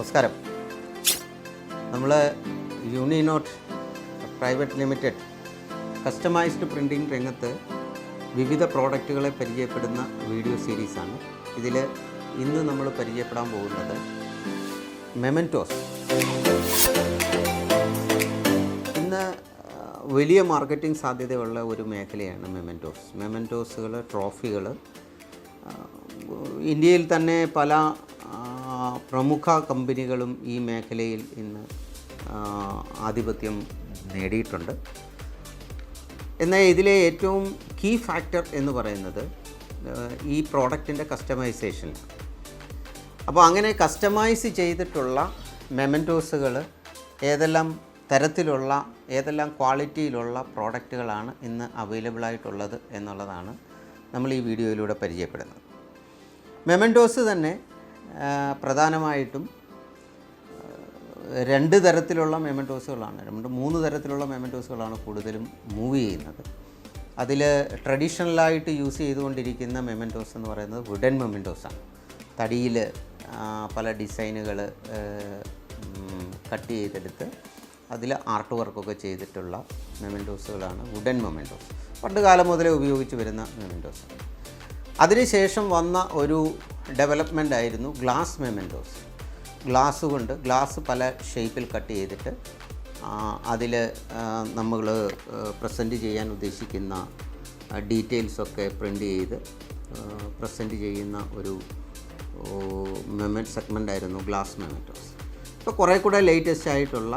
നമസ്കാരം. നമ്മൾ യൂണിനോട്ട് private limited customised printing രംഗത്ത് വിവിധ പ്രോഡക്റ്റുകളെ പരിചയപ്പെടുന്ന വീഡിയോ സീരീസാണ്. ഇതിൽ ഇന്ന് നമ്മൾ പരിചയപ്പെടാൻ പോകുന്നത് മെമൻറ്റോസ്. ഇന്ന് വലിയ മാർക്കറ്റിംഗ് സാധ്യതയുള്ള ഒരു മേഖലയാണ് മെമൻറ്റോസ്. മെമൻറ്റോസുകൾ, ട്രോഫികൾ ഇന്ത്യയിൽ തന്നെ പല പ്രമുഖ കമ്പനികളും ഈ മേഖലയിൽ ഇന്ന് ആധിപത്യം നേടിയിട്ടുണ്ട്. എന്നാൽ ഇതിലെ ഏറ്റവും കീ ഫാക്ടർ എന്ന് പറയുന്നത് ഈ പ്രോഡക്റ്റിൻ്റെ കസ്റ്റമൈസേഷൻ. അപ്പോൾ അങ്ങനെ കസ്റ്റമൈസ് ചെയ്തിട്ടുള്ള മെമൻറ്റോസുകൾ ഏതെല്ലാം തരത്തിലുള്ള, ഏതെല്ലാം ക്വാളിറ്റിയിലുള്ള പ്രോഡക്റ്റുകളാണ് ഇന്ന് അവൈലബിൾ ആയിട്ടുള്ളത് എന്നുള്ളതാണ് നമ്മൾ ഈ വീഡിയോയിലൂടെ പരിചയപ്പെടുന്നത്. മെമൻറ്റോസ് തന്നെ പ്രധാനമായിട്ടും രണ്ട് തരത്തിലുള്ള മെമൻറ്റോസുകളാണ്, മൂന്ന് തരത്തിലുള്ള മെമൻറ്റോസുകളാണ് കൂടുതലും മൂവ് ചെയ്യുന്നത്. അതിൽ ട്രഡീഷണലായിട്ട് യൂസ് ചെയ്തുകൊണ്ടിരിക്കുന്ന മെമൻറ്റോസ് എന്ന് പറയുന്നത് വുഡൻ മെമൻറ്റോസാണ്. തടിയിൽ പല ഡിസൈനുകൾ കട്ട് ചെയ്തെടുത്ത് അതിൽ ആർട്ട് വർക്കൊക്കെ ചെയ്തിട്ടുള്ള മെമൻറ്റോസുകളാണ് വുഡൻ മെമൻറ്റോസ്. പണ്ട് കാലം മുതലേ ഉപയോഗിച്ച് വരുന്ന മെമൻറ്റോസ്. അതിനുശേഷം വന്ന ഒരു ഡെവലപ്മെൻ്റ് ആയിരുന്നു ഗ്ലാസ് മെമൻറ്റോസ്. ഗ്ലാസ് പല ഷേപ്പിൽ കട്ട് ചെയ്തിട്ട് അതിൽ നമ്മൾ പ്രസൻറ്റ് ചെയ്യാൻ ഉദ്ദേശിക്കുന്ന ഡീറ്റെയിൽസൊക്കെ പ്രിൻ്റ് ചെയ്ത് പ്രസൻറ്റ് ചെയ്യുന്ന ഒരു സെഗ്മെൻ്റായിരുന്നു ഗ്ലാസ് മെമൻറ്റോസ്. ഇപ്പോൾ കുറേ കൂടെ ലേറ്റസ്റ്റ് ആയിട്ടുള്ള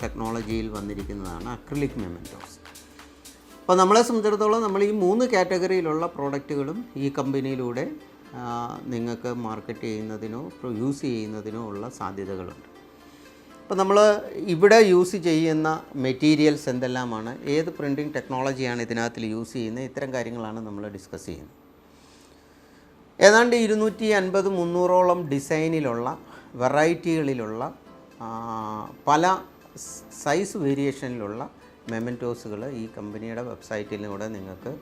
ടെക്നോളജിയിൽ വന്നിരിക്കുന്നതാണ് അക്രിലിക് മെമൻറ്റോസ്. അപ്പോൾ നമ്മളെ സംബന്ധിച്ചിടത്തോളം നമ്മൾ ഈ മൂന്ന് കാറ്റഗറിയിലുള്ള പ്രോഡക്റ്റുകളും ഈ കമ്പനിയിലൂടെ നിങ്ങൾക്ക് മാർക്കറ്റ് ചെയ്യുന്നതിനോ യൂസ് ചെയ്യുന്നതിനോ ഉള്ള സാധ്യതകളുണ്ട്. അപ്പോൾ നമ്മൾ ഇവിടെ യൂസ് ചെയ്യുന്ന മെറ്റീരിയൽസ് എന്തെല്ലാമാണ്, ഏത് പ്രിൻറ്റിംഗ് ടെക്നോളജിയാണ് ഇതിനകത്ത് യൂസ് ചെയ്യുന്നത്, ഇത്തരം കാര്യങ്ങളാണ് നമ്മൾ ഡിസ്കസ് ചെയ്യുന്നത്. ഏതാണ്ട് 250-300ഓളം ഡിസൈനിലുള്ള വെറൈറ്റികളിലുള്ള പല സൈസ് വേരിയേഷനിലുള്ള മെമൻറ്റോസുകൾ ഈ കമ്പനിയുടെ വെബ്സൈറ്റിലൂടെ നിങ്ങൾക്ക്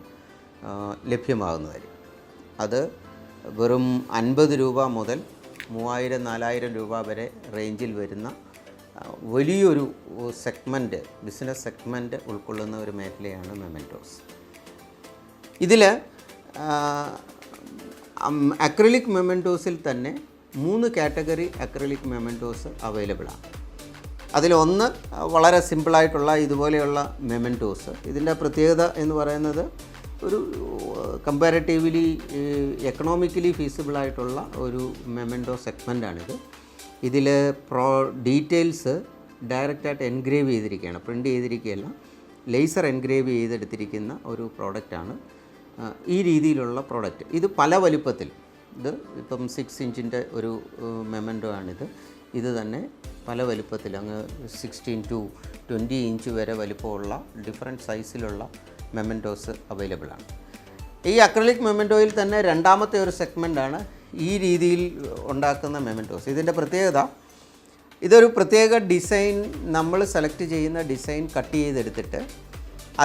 ലഭ്യമാകുന്നതായിരിക്കും. അത് വെറും 50 രൂപ മുതൽ 3000-4000 രൂപ വരെ റേഞ്ചിൽ വരുന്ന വലിയൊരു ബിസിനസ് സെഗ്മെൻറ്റ് ഉൾക്കൊള്ളുന്ന ഒരു മേഖലയാണ് മെമൻറ്റോസ്. ഇതിൽ അക്രിലിക് മെമൻറ്റോസിൽ തന്നെ 3 കാറ്റഗറി അക്രിലിക് മെമൻറ്റോസ് അവൈലബിളാണ്. അതിലൊന്ന് വളരെ സിമ്പിളായിട്ടുള്ള ഇതുപോലെയുള്ള മെമൻറ്റോസ്. ഇതിൻ്റെ പ്രത്യേകത എന്ന് പറയുന്നത് ഒരു കമ്പാരിറ്റീവ്ലി എക്കണോമിക്കലി ഫീസിബിളായിട്ടുള്ള ഒരു മെമൻറ്റോ സെഗ്മെൻ്റാണിത്. ഇതിൽ ഡീറ്റെയിൽസ് ഡയറക്റ്റായിട്ട് എൻഗ്രേവ് ചെയ്തിരിക്കുകയാണ്, പ്രിൻ്റ് ചെയ്തിരിക്കുകയല്ല, ലേസർ എൻഗ്രേവ് ചെയ്തെടുത്തിരിക്കുന്ന ഒരു പ്രോഡക്റ്റാണ് ഈ രീതിയിലുള്ള പ്രോഡക്റ്റ്. ഇത് പല വലുപ്പത്തിൽ, ഇത് ഇപ്പം 6 ഇഞ്ചിൻ്റെ ഒരു മെമൻറ്റോ ആണിത്. ഇത് തന്നെ പല വലുപ്പത്തിൽ, അങ്ങ് 16 to 20 ഇഞ്ച് വരെ വലുപ്പമുള്ള ഡിഫറെൻറ്റ് സൈസിലുള്ള മെമൻറ്റോസ് അവൈലബിളാണ്. ഈ അക്രിലിക് മെമൻറ്റോയിൽ തന്നെ രണ്ടാമത്തെ ഒരു സെഗ്മെൻ്റാണ് ഈ രീതിയിൽ ഉണ്ടാക്കുന്ന മെമൻറ്റോസ്. ഇതിൻ്റെ പ്രത്യേകത, ഇതൊരു പ്രത്യേക ഡിസൈൻ, നമ്മൾ സെലക്ട് ചെയ്യുന്ന ഡിസൈൻ കട്ട് ചെയ്തെടുത്തിട്ട്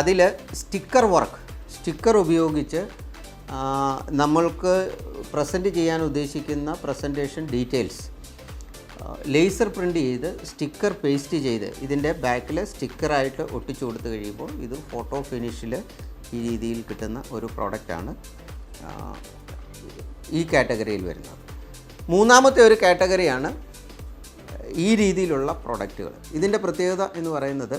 അതിൽ സ്റ്റിക്കർ ഉപയോഗിച്ച് നമ്മൾക്ക് പ്രസൻറ്റ് ചെയ്യാൻ ഉദ്ദേശിക്കുന്ന പ്രസൻറ്റേഷൻ ഡീറ്റെയിൽസ് ലേസർ പ്രിൻ്റ് ചെയ്ത് സ്റ്റിക്കർ പേസ്റ്റ് ചെയ്ത് ഇതിൻ്റെ ബാക്കിൽ സ്റ്റിക്കറായിട്ട് ഒട്ടിച്ചു കൊടുത്തു കഴിയുമ്പോൾ ഇത് ഫോട്ടോ ഫിനിഷിൽ ഈ രീതിയിൽ കിട്ടുന്ന ഒരു പ്രോഡക്റ്റാണ് ഈ കാറ്റഗറിയിൽ വരുന്നത്. മൂന്നാമത്തെ ഒരു കാറ്റഗറിയാണ് ഈ രീതിയിലുള്ള പ്രോഡക്റ്റുകൾ. ഇതിൻ്റെ പ്രത്യേകത എന്ന് പറയുന്നത്,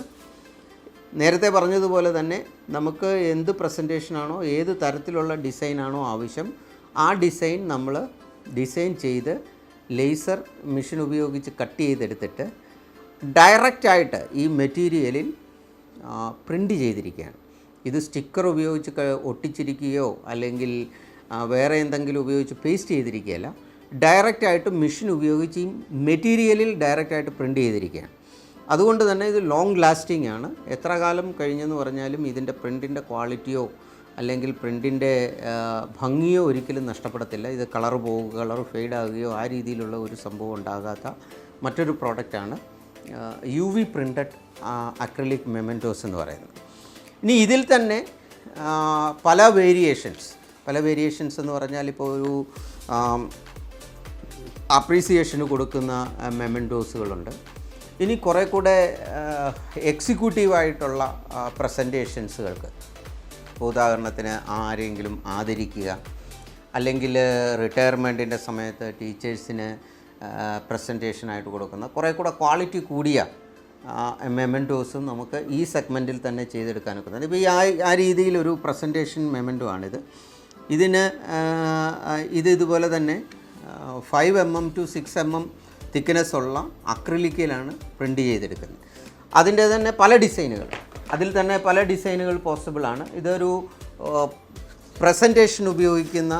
നേരത്തെ പറഞ്ഞതുപോലെ തന്നെ നമുക്ക് എന്ത് പ്രസൻറ്റേഷനാണോ, ഏത് തരത്തിലുള്ള ഡിസൈനാണോ ആവശ്യം, ആ ഡിസൈൻ നമ്മൾ ഡിസൈൻ ചെയ്ത് ലേസർ മെഷീൻ ഉപയോഗിച്ച് കട്ട് ചെയ്തെടുത്തിട്ട് ഡയറക്റ്റായിട്ട് ഈ മെറ്റീരിയലിൽ പ്രിൻ്റ് ചെയ്തിരിക്കുകയാണ്. ഇത് സ്റ്റിക്കർ ഉപയോഗിച്ച് ഒട്ടിച്ചിരിക്കുകയോ അല്ലെങ്കിൽ വേറെ എന്തെങ്കിലും ഉപയോഗിച്ച് പേസ്റ്റ് ചെയ്തിരിക്കുകയല്ല, ഡയറക്റ്റായിട്ട് മെഷീൻ ഉപയോഗിച്ച് ഈ മെറ്റീരിയലിൽ ഡയറക്റ്റായിട്ട് പ്രിൻ്റ് ചെയ്തിരിക്കുകയാണ്. അതുകൊണ്ട് തന്നെ ഇത് ലോങ് ലാസ്റ്റിംഗ് ആണ്. എത്ര കാലം കഴിഞ്ഞെന്ന് പറഞ്ഞാലും ഇതിൻ്റെ പ്രിൻറ്റിൻ്റെ ക്വാളിറ്റിയോ അല്ലെങ്കിൽ പ്രിൻറ്റിൻ്റെ ഭംഗിയോ ഒരിക്കലും നഷ്ടപ്പെടത്തില്ല. ഇത് കളർ ഫെയ്ഡ് ആകുകയോ ആ രീതിയിലുള്ള ഒരു സംഭവം ഉണ്ടാകാത്ത മറ്റൊരു പ്രോഡക്റ്റാണ് UV പ്രിൻറ്റഡ് അക്രിലിക് മെമൻറ്റോസ് എന്ന് പറയുന്നത്. ഇനി ഇതിൽ തന്നെ പല വേരിയേഷൻസ് എന്ന് പറഞ്ഞാൽ ഇപ്പോൾ ഒരു അപ്രീസിയേഷന് കൊടുക്കുന്ന മെമൻറ്റോസുകളുണ്ട്. ഇനി കുറേ കൂടെ എക്സിക്യൂട്ടീവായിട്ടുള്ള പ്രസൻറ്റേഷൻസുകൾക്ക്, ഉദാഹരണത്തിന് ആരെങ്കിലും ആദരിക്കുക, അല്ലെങ്കിൽ റിട്ടയർമെൻറ്റിൻ്റെ സമയത്ത് ടീച്ചേഴ്സിന് പ്രസൻറ്റേഷനായിട്ട് കൊടുക്കുന്ന കുറേ കൂടെ ക്വാളിറ്റി കൂടിയ മെമൻറ്റോസും നമുക്ക് ഈ സെഗ്മെൻറ്റിൽ തന്നെ ചെയ്തെടുക്കാൻ ഒക്കുന്നത്. ഇപ്പോൾ ആ രീതിയിലൊരു പ്രസൻറ്റേഷൻ മെമൻറ്റോ ആണിത്. ഇതുപോലെ തന്നെ 5 mm to 6 mm തിക്നെസ് ഉള്ള അക്രിലിക്കിലാണ് പ്രിൻ്റ് ചെയ്തെടുക്കുന്നത്. അതിൻ്റെ തന്നെ പല ഡിസൈനുകൾ പോസിബിളാണ്. ഇതൊരു പ്രസൻറ്റേഷൻ ഉപയോഗിക്കുന്ന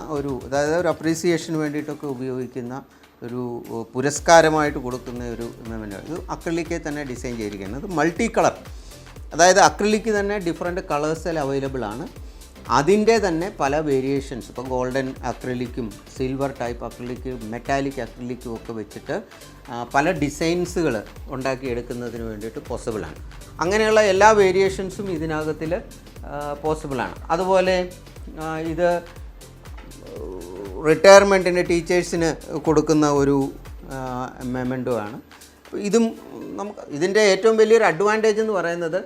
അതായത് ഒരു അപ്രീസിയേഷന് വേണ്ടിയിട്ടൊക്കെ ഉപയോഗിക്കുന്ന ഒരു പുരസ്കാരമായിട്ട് കൊടുക്കുന്ന ഒരു മെമൻറ്റോ. ഇത് അക്രിലിക്കിൽ തന്നെ ഡിസൈൻ ചെയ്തിരിക്കുന്നത്. ഇത് മൾട്ടി കളർ, അതായത് അക്രിലിക്ക് തന്നെ ഡിഫറെൻറ്റ് കളേഴ്സിൽ അവൈലബിൾ ആണ്. അതിൻ്റെ തന്നെ പല വേരിയേഷൻസ്, ഇപ്പോൾ ഗോൾഡൻ അക്രിലിക്കും സിൽവർ ടൈപ്പ് അക്രിലിക്കും മെറ്റാലിക് അക്രിലിക്കും ഒക്കെ വെച്ചിട്ട് പല ഡിസൈൻസുകൾ ഉണ്ടാക്കിയെടുക്കുന്നതിന് വേണ്ടിയിട്ട് പോസിബിളാണ്. അങ്ങനെയുള്ള എല്ലാ വേരിയേഷൻസും ഇതിനകത്തിൽ പോസിബിളാണ്. അതുപോലെ ഇത് റിട്ടയർമെൻറ്റിന് ടീച്ചേഴ്സിന് കൊടുക്കുന്ന ഒരു മെമൻറ്റോ ആണ്. ഇതിൻ്റെ ഏറ്റവും വലിയൊരു അഡ്വാൻറ്റേജ് എന്ന് പറയുന്നത്,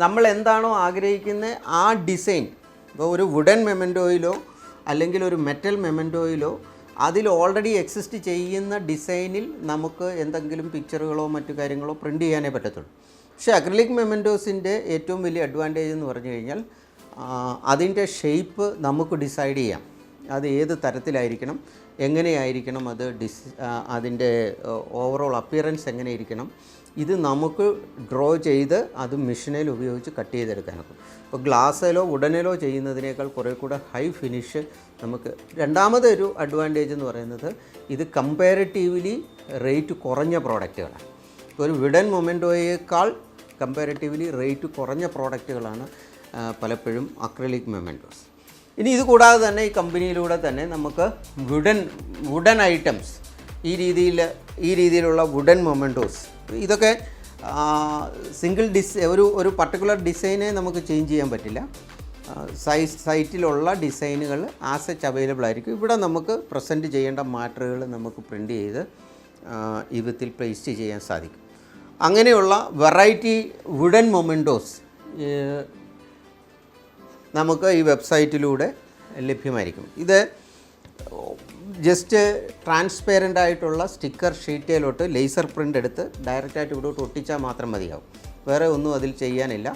നമ്മൾ എന്താണോ ആഗ്രഹിക്കുന്നത് ആ ഡിസൈൻ, ഇപ്പോൾ ഒരു വുഡൻ മെമൻറ്റോയിലോ അല്ലെങ്കിൽ ഒരു മെറ്റൽ മെമൻറ്റോയിലോ അതിൽ ഓൾറെഡി എക്സിസ്റ്റ് ചെയ്യുന്ന ഡിസൈനിൽ നമുക്ക് എന്തെങ്കിലും പിക്ചറുകളോ മറ്റു കാര്യങ്ങളോ പ്രിൻ്റ് ചെയ്യാനേ പറ്റത്തുള്ളൂ. പക്ഷേ അക്രിലിക് മെമൻറ്റോസിൻ്റെ ഏറ്റവും വലിയ അഡ്വാൻറ്റേജ് എന്ന് പറഞ്ഞു കഴിഞ്ഞാൽ അതിൻ്റെ ഷേപ്പ് നമുക്ക് ഡിസൈഡ് ചെയ്യാം. അത് ഏത് തരത്തിലായിരിക്കണം, എങ്ങനെയായിരിക്കണം, അതിൻ്റെ ഓവറോൾ അപ്പിയറൻസ് എങ്ങനെ ഇരിക്കണം, ഇത് നമുക്ക് ഡ്രോ ചെയ്ത് അത് മെഷീനിൽ ഉപയോഗിച്ച് കട്ട് ചെയ്തെടുക്കാനൊക്കെ. ഇപ്പോൾ ഗ്ലാസ്സിലോ വുഡനിലോ ചെയ്യുന്നതിനേക്കാൾ കുറേ കൂടെ ഹൈ ഫിനിഷ് നമുക്ക്. രണ്ടാമതൊരു അഡ്വാൻറ്റേജ് എന്ന് പറയുന്നത്, ഇത് കമ്പാരിറ്റീവ്ലി റേറ്റ് കുറഞ്ഞ പ്രോഡക്റ്റുകളാണ്. ഒരു വുഡൻ മൊമെൻറ്റോയേക്കാൾ കമ്പാരിറ്റീവ്ലി റേറ്റ് കുറഞ്ഞ പ്രോഡക്റ്റുകളാണ് പലപ്പോഴും അക്രിലിക് മെമൻറ്റോസ്. ഇനി ഇത് കൂടാതെ തന്നെ ഈ കമ്പനിയിലൂടെ തന്നെ നമുക്ക് വുഡൻ ഐറ്റംസ്, ഈ രീതിയിലുള്ള വുഡൻ മൊമെൻറ്റോസ്, ഇതൊക്കെ ഒരു പർട്ടിക്കുലർ ഡിസൈനെ നമുക്ക് ചേഞ്ച് ചെയ്യാൻ പറ്റില്ല. സൈറ്റിലുള്ള ഡിസൈനുകൾ ആസച്ച് അവൈലബിൾ ആയിരിക്കും. ഇവിടെ നമുക്ക് പ്രസൻറ്റ് ചെയ്യേണ്ട മാറ്ററുകൾ നമുക്ക് പ്രിൻ്റ് ചെയ്ത് ഈ വിധത്തിൽ പേസ്റ്റ് ചെയ്യാൻ സാധിക്കും. അങ്ങനെയുള്ള വെറൈറ്റി വുഡൻ മൊമെൻറ്റോസ് നമുക്ക് ഈ വെബ്സൈറ്റിലൂടെ ലഭ്യമായിരിക്കും. ഇത് ജസ്റ്റ് ട്രാൻസ്പെറൻ്റ് ആയിട്ടുള്ള സ്റ്റിക്കർ ഷീറ്റിലോട്ട് ലേസർ പ്രിൻ്റ് എടുത്ത് ഡയറക്റ്റായിട്ട് ഇവിടോട്ട് ഒട്ടിച്ചാൽ മാത്രം മതിയാവും. വേറെ ഒന്നും അതിൽ ചെയ്യാനില്ല.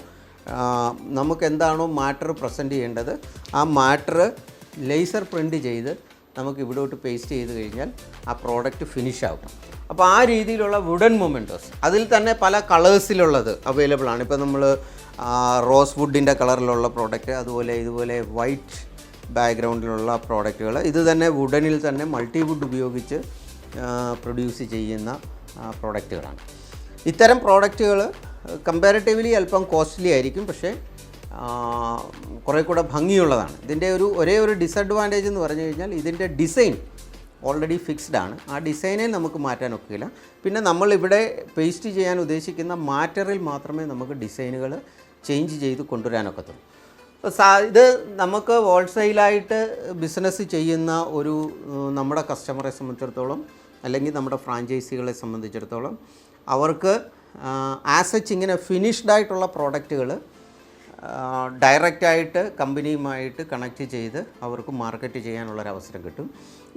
നമുക്ക് എന്താണോ മാറ്റർ പ്രസൻറ്റ് ചെയ്യേണ്ടത് ആ മാറ്റർ ലേസർ പ്രിൻ്റ് ചെയ്ത് നമുക്ക് ഇവിടോട്ട് പേസ്റ്റ് ചെയ്ത് കഴിഞ്ഞാൽ ആ പ്രോഡക്റ്റ് ഫിനിഷ് ആവും. അപ്പോൾ ആ രീതിയിലുള്ള വുഡൻ മൊമെൻറ്റോസ്, അതിൽ തന്നെ പല കളേഴ്സിലുള്ളത് അവൈലബിൾ ആണ്. ഇപ്പോൾ നമ്മൾ റോസ് വുഡിൻ്റെ കളറിലുള്ള പ്രോഡക്റ്റ്, ഇതുപോലെ വൈറ്റ് ബാക്ക്ഗ്രൗണ്ടിലുള്ള പ്രോഡക്റ്റുകൾ, ഇത് തന്നെ വുഡനിൽ തന്നെ മൾട്ടി വുഡ് ഉപയോഗിച്ച് പ്രൊഡ്യൂസ് ചെയ്യുന്ന പ്രോഡക്റ്റുകളാണ്. ഇത്തരം പ്രോഡക്റ്റുകൾ കമ്പാരിറ്റീവ്ലി അല്പം കോസ്റ്റ്ലി ആയിരിക്കും, പക്ഷേ കുറേ കൂടെ ഭംഗിയുള്ളതാണ്. ഇതിൻ്റെ ഒരേ ഒരു ഡിസഡ്വാൻറ്റേജ് എന്ന് പറഞ്ഞു കഴിഞ്ഞാൽ ഇതിൻ്റെ ഡിസൈൻ ഓൾറെഡി ഫിക്സ്ഡ് ആണ്. ആ ഡിസൈനെ നമുക്ക് മാറ്റാൻ ഒക്കില്ല. പിന്നെ നമ്മളിവിടെ പേസ്റ്റ് ചെയ്യാൻ ഉദ്ദേശിക്കുന്ന മാറ്ററിൽ മാത്രമേ നമുക്ക് ഡിസൈനുകൾ ചേഞ്ച് ചെയ്ത് കൊണ്ടുവരാനൊക്കത്തുള്ളൂ. ഇത് നമുക്ക് ഹോൾസെയിലായിട്ട് ബിസിനസ് ചെയ്യുന്ന നമ്മുടെ കസ്റ്റമറെ സംബന്ധിച്ചിടത്തോളം, അല്ലെങ്കിൽ നമ്മുടെ ഫ്രാഞ്ചൈസികളെ സംബന്ധിച്ചിടത്തോളം, അവർക്ക് ആസച്ച് ഇങ്ങനെ ഫിനിഷ്ഡ് ആയിട്ടുള്ള പ്രോഡക്റ്റുകൾ ഡയറക്റ്റായിട്ട് കമ്പനിയുമായിട്ട് കണക്റ്റ് ചെയ്ത് അവർക്ക് മാർക്കറ്റ് ചെയ്യാനുള്ളൊരവസരം കിട്ടും.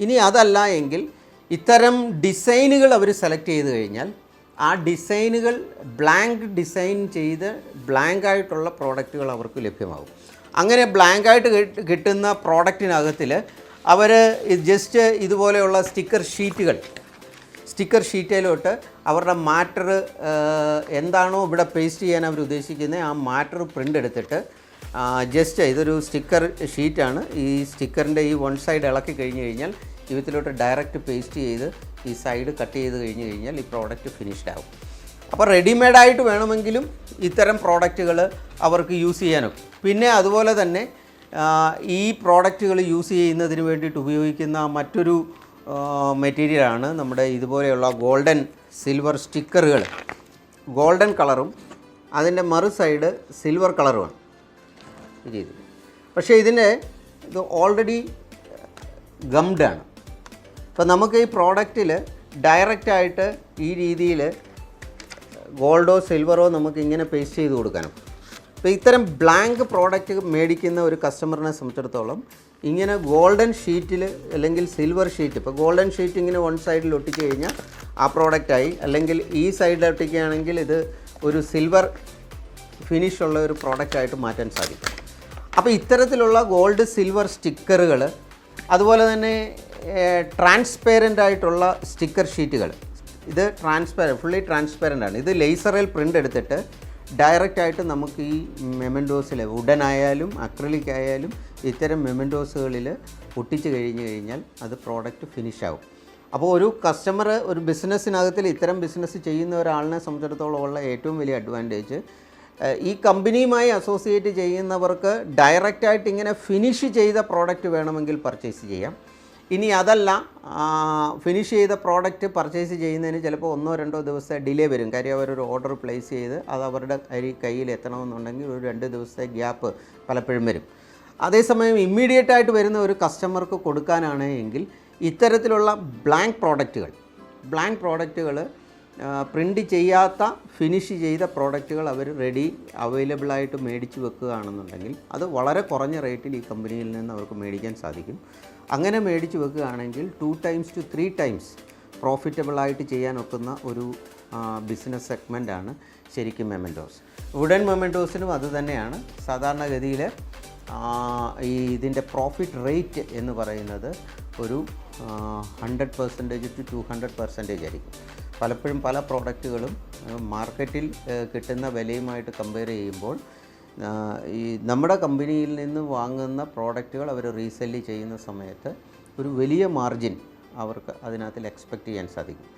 ഇനി അതല്ല എങ്കിൽ ഇത്തരം ഡിസൈനുകൾ അവർ സെലക്ട് ചെയ്ത് കഴിഞ്ഞാൽ ആ ഡിസൈനുകൾ ബ്ലാങ്ക് ഡിസൈൻ ചെയ്ത് ബ്ലാങ്കായിട്ടുള്ള പ്രോഡക്റ്റുകൾ അവർക്ക് ലഭ്യമാകും. അങ്ങനെ ബ്ലാങ്കായിട്ട് കിട്ടുന്ന പ്രോഡക്റ്റിനകത്തിൽ അവർ ജസ്റ്റ് ഇതുപോലെയുള്ള സ്റ്റിക്കർ ഷീറ്റിലോട്ട് അവരുടെ മാറ്റർ എന്താണോ ഇവിടെ പേസ്റ്റ് ചെയ്യാൻ അവർ ഉദ്ദേശിക്കുന്നത് ആ മാറ്റർ പ്രിൻ്റ് എടുത്തിട്ട് ജസ്റ്റ് ഇതൊരു സ്റ്റിക്കർ ഷീറ്റാണ്. ഈ സ്റ്റിക്കറിൻ്റെ ഈ വൺ സൈഡ് ഇളക്കി കഴിഞ്ഞ് കഴിഞ്ഞാൽ ഇതിലോട്ട് ഡയറക്റ്റ് പേസ്റ്റ് ചെയ്ത് ഈ സൈഡ് കട്ട് ചെയ്ത് കഴിഞ്ഞ് കഴിഞ്ഞാൽ ഈ പ്രോഡക്റ്റ് ഫിനിഷ്ഡ് ആകും. അപ്പോൾ റെഡിമെയ്ഡായിട്ട് വേണമെങ്കിലും ഇത്തരം പ്രോഡക്റ്റുകൾ അവർക്ക് യൂസ് ചെയ്യാനൊക്കെ. പിന്നെ അതുപോലെ തന്നെ ഈ പ്രോഡക്റ്റുകൾ യൂസ് ചെയ്യുന്നതിന് വേണ്ടിയിട്ട് ഉപയോഗിക്കുന്ന മറ്റൊരു മെറ്റീരിയലാണ് നമ്മുടെ ഇതുപോലെയുള്ള ഗോൾഡൻ സിൽവർ സ്റ്റിക്കറുകൾ. ഗോൾഡൻ കളറും അതിൻ്റെ മറു സൈഡ് സിൽവർ കളറുമാണ് ഈ രീതി. പക്ഷേ ഇത് ഓൾറെഡി ഗംഡാണ്. ഇപ്പോൾ നമുക്ക് ഈ പ്രോഡക്റ്റിൽ ഡയറക്റ്റായിട്ട് ഈ രീതിയിൽ ഗോൾഡോ സിൽവറോ നമുക്ക് ഇങ്ങനെ പേസ്റ്റ് ചെയ്ത് കൊടുക്കണം. അപ്പോൾ ഇത്തരം ബ്ലാങ്ക് പ്രോഡക്റ്റ് മേടിക്കുന്ന ഒരു കസ്റ്റമറിനെ സംബന്ധിച്ചിടത്തോളം ഇങ്ങനെ ഗോൾഡൻ ഷീറ്റിൽ അല്ലെങ്കിൽ സിൽവർ ഷീറ്റ്, ഇപ്പോൾ ഗോൾഡൻ ഷീറ്റ് ഇങ്ങനെ വൺ സൈഡിൽ ഒട്ടിച്ച് കഴിഞ്ഞാൽ ആ പ്രോഡക്റ്റായി, അല്ലെങ്കിൽ ഈ സൈഡിൽ ഒട്ടിക്കുകയാണെങ്കിൽ ഇത് ഒരു സിൽവർ ഫിനിഷ് ഉള്ള ഒരു പ്രോഡക്റ്റായിട്ട് മാറ്റാൻ സാധിക്കും. അപ്പോൾ ഇത്തരത്തിലുള്ള ഗോൾഡ് സിൽവർ സ്റ്റിക്കറുകൾ, അതുപോലെ തന്നെ ട്രാൻസ്പെറൻ്റ് ആയിട്ടുള്ള സ്റ്റിക്കർ ഷീറ്റുകൾ, ഇത് ഫുള്ളി ട്രാൻസ്പെറൻ്റ് ആണ്. ഇത് ലേസറിൽ പ്രിൻ്റ് എടുത്തിട്ട് ഡയറക്റ്റായിട്ട് നമുക്ക് ഈ മെമൻറ്റോസിൽ വുഡൻ ആയാലും അക്രിലിക് ആയാലും ഇത്തരം മെമൻറ്റോസുകളിൽ ഒട്ടിച്ച് കഴിഞ്ഞാൽ അത് പ്രോഡക്റ്റ് ഫിനിഷ് ആവും. അപ്പോൾ ഒരു കസ്റ്റമർ ഒരു ബിസിനസ്സിനകത്തിൽ ഇത്തരം ബിസിനസ് ചെയ്യുന്ന ഒരാളിനെ സംബന്ധിച്ചിടത്തോളം ഉള്ള ഏറ്റവും വലിയ അഡ്വാൻറ്റേജ്, ഈ കമ്പനിയുമായി അസോസിയേറ്റ് ചെയ്യുന്നവർക്ക് ഡയറക്റ്റായിട്ട് ഇങ്ങനെ ഫിനിഷ് ചെയ്ത പ്രോഡക്റ്റ് വേണമെങ്കിൽ പർച്ചേസ് ചെയ്യാം. ഇനി അതല്ല, ഫിനിഷ് ചെയ്ത പ്രോഡക്റ്റ് പർച്ചേസ് ചെയ്യുന്നതിന് ചിലപ്പോൾ 1-2 ദിവസത്തെ ഡിലേ വരും. കാര്യം അവരൊരു ഓർഡർ പ്ലേസ് ചെയ്ത് അത് അവരുടെ കയ്യിൽ എത്തണമെന്നുണ്ടെങ്കിൽ ഒരു 2 ദിവസത്തെ ഗ്യാപ്പ് പലപ്പോഴും വരും. അതേസമയം ഇമ്മീഡിയറ്റായിട്ട് വരുന്ന ഒരു കസ്റ്റമർക്ക് കൊടുക്കാനാണ് എങ്കിൽ ഇത്തരത്തിലുള്ള ബ്ലാങ്ക് പ്രോഡക്റ്റുകൾ പ്രിൻ്റ് ചെയ്യാത്ത ഫിനിഷ് ചെയ്ത പ്രോഡക്റ്റുകൾ അവർ അവൈലബിളായിട്ട് മേടിച്ച് വെക്കുകയാണെന്നുണ്ടെങ്കിൽ അത് വളരെ കുറഞ്ഞ റേറ്റിൽ ഈ കമ്പനിയിൽ നിന്ന് അവർക്ക് മേടിക്കാൻ സാധിക്കും. അങ്ങനെ മേടിച്ച് വെക്കുകയാണെങ്കിൽ 2 times to 3 times പ്രോഫിറ്റബിളായിട്ട് ചെയ്യാൻ ഒക്കുന്ന ഒരു ബിസിനസ് സെഗ്മെൻറ്റാണ് ശരിക്കും മെമൻറ്റോസ്. വുഡൻ മെമൻറ്റോസിനും അത് തന്നെയാണ്. സാധാരണഗതിയിൽ ഇതിൻ്റെ പ്രോഫിറ്റ് റേറ്റ് എന്ന് പറയുന്നത് ഒരു 100% to 200% ആയിരിക്കും. പലപ്പോഴും പല പ്രോഡക്റ്റുകളും മാർക്കറ്റിൽ കിട്ടുന്ന വിലയുമായിട്ട് കമ്പയർ ചെയ്യുമ്പോൾ ഈ നമ്മുടെ കമ്പനിയിൽ നിന്ന് വാങ്ങുന്ന പ്രോഡക്റ്റുകൾ അവർ റീസെല്ല് ചെയ്യുന്ന സമയത്ത് ഒരു വലിയ മാർജിൻ അവർക്ക് അതിനകത്തിൽ എക്സ്പെക്റ്റ് ചെയ്യാൻ സാധിക്കും.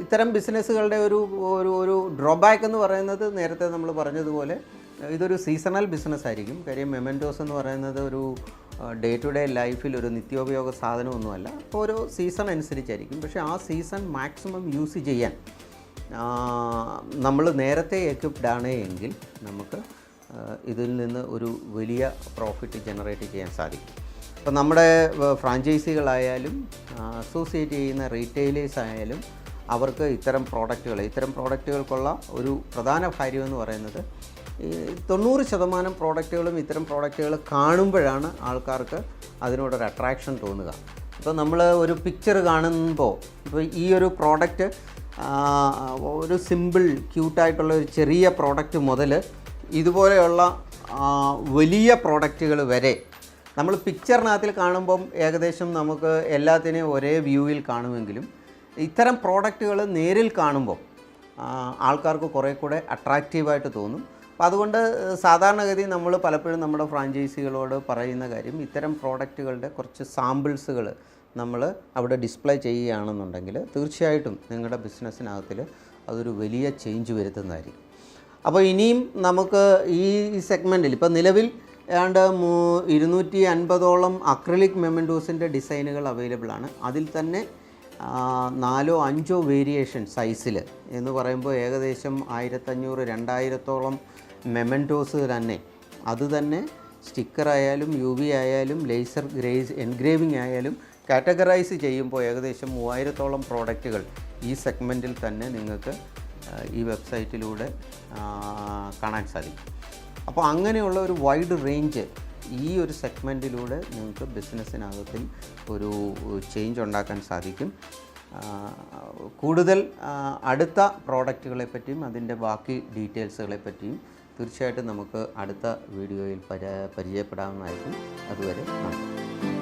ഇത്തരം ബിസിനസ്സുകളുടെ ഒരു ഡ്രോബാക്ക് എന്ന് പറയുന്നത് നേരത്തെ നമ്മൾ പറഞ്ഞതുപോലെ ഇതൊരു സീസണൽ ബിസിനസ് ആയിരിക്കും. കാര്യം മെമൻറ്റോസ് എന്ന് പറയുന്നത് ഒരു ഡേ ടു ഡേ ലൈഫിൽ ഒരു നിത്യോപയോഗ സാധനമൊന്നുമല്ല. അപ്പോൾ ഓരോ സീസൺ അനുസരിച്ചായിരിക്കും. പക്ഷേ ആ സീസൺ മാക്സിമം യൂസ് ചെയ്യാൻ നമ്മൾ നേരത്തെ എക്വിപ്ഡ് ആണ് എങ്കിൽ നമുക്ക് ഇതിൽ നിന്ന് ഒരു വലിയ പ്രോഫിറ്റ് ജനറേറ്റ് ചെയ്യാൻ സാധിക്കും. അപ്പോൾ നമ്മുടെ ഫ്രാഞ്ചൈസികളായാലും അസോസിയേറ്റ് ചെയ്യുന്ന റീറ്റെയിലേഴ്സ് ആയാലും അവർക്ക് ഇത്തരം പ്രോഡക്റ്റുകൾക്കുള്ള ഒരു പ്രധാന കാര്യമെന്ന് പറയുന്നത് 90% പ്രോഡക്റ്റുകളും ഇത്തരം പ്രോഡക്റ്റുകൾ കാണുമ്പോഴാണ് ആൾക്കാർക്ക് അതിനോടൊരു അട്രാക്ഷൻ തോന്നുക. ഇപ്പോൾ നമ്മൾ ഒരു പിക്ചർ കാണുമ്പോൾ ഇപ്പോൾ ഈ ഒരു പ്രോഡക്റ്റ് ഒരു സിമ്പിൾ ക്യൂട്ടായിട്ടുള്ള ഒരു ചെറിയ പ്രോഡക്റ്റ് മുതൽ ഇതുപോലെയുള്ള വലിയ പ്രോഡക്റ്റുകൾ വരെ നമ്മൾ പിക്ചറിനകത്തിൽ കാണുമ്പം ഏകദേശം നമുക്ക് എല്ലാത്തിനെയും ഒരേ വ്യൂവിൽ കാണുമെങ്കിലും ഇത്തരം പ്രോഡക്റ്റുകൾ നേരിൽ കാണുമ്പോൾ ആൾക്കാർക്ക് കുറേ കൂടെ അട്രാക്റ്റീവായിട്ട് തോന്നും. അപ്പോൾ അതുകൊണ്ട് സാധാരണഗതി നമ്മൾ പലപ്പോഴും നമ്മുടെ ഫ്രാഞ്ചൈസികളോട് പറയുന്ന കാര്യം, ഇത്തരം പ്രോഡക്റ്റുകളുടെ കുറച്ച് സാമ്പിൾസുകൾ നമ്മൾ അവിടെ ഡിസ്പ്ലേ ചെയ്യുകയാണെന്നുണ്ടെങ്കിൽ തീർച്ചയായിട്ടും നിങ്ങളുടെ ബിസിനസ്സിനകത്തിൽ അതൊരു വലിയ ചേഞ്ച് വരുത്തുന്നതായിരിക്കും. അപ്പോൾ ഇനിയും നമുക്ക് ഈ സെഗ്മെൻറ്റിൽ ഇപ്പോൾ നിലവിൽ ഏതാണ്ട് 250ഓളം അക്രിലിക് മെമൻറ്റോസിൻ്റെ ഡിസൈനുകൾ അവൈലബിൾ ആണ്. അതിൽ തന്നെ 4-5 വേരിയേഷൻ സൈസിൽ എന്ന് പറയുമ്പോൾ ഏകദേശം 1500-2000ഓളം മെമൻറ്റോസ് തന്നെ, അത് തന്നെ സ്റ്റിക്കറായാലും UV ആയാലും ലേസർ എൻഗ്രേവിംഗ് ആയാലും കാറ്റഗറൈസ് ചെയ്യുമ്പോൾ ഏകദേശം 3000ഓളം പ്രോഡക്റ്റുകൾ ഈ സെഗ്മെൻറ്റിൽ തന്നെ നിങ്ങൾക്ക് ഈ വെബ്സൈറ്റിലൂടെ കാണാൻ സാധിക്കും. അപ്പോൾ അങ്ങനെയുള്ള ഒരു വൈഡ് റേഞ്ച് ഈ ഒരു സെഗ്മെൻറ്റിലൂടെ നിങ്ങൾക്ക് ബിസിനസ്സിനകത്തിൽ ഒരു ചേഞ്ച് ഉണ്ടാക്കാൻ സാധിക്കും. കൂടുതൽ അടുത്ത പ്രോഡക്റ്റുകളെ പറ്റിയും അതിൻ്റെ ബാക്കി ഡീറ്റെയിൽസുകളെ പറ്റിയും തീർച്ചയായിട്ടും നമുക്ക് അടുത്ത വീഡിയോയിൽ പരിചയപ്പെടാവുന്നതായിരിക്കും. അതുവരെ നന്ദി.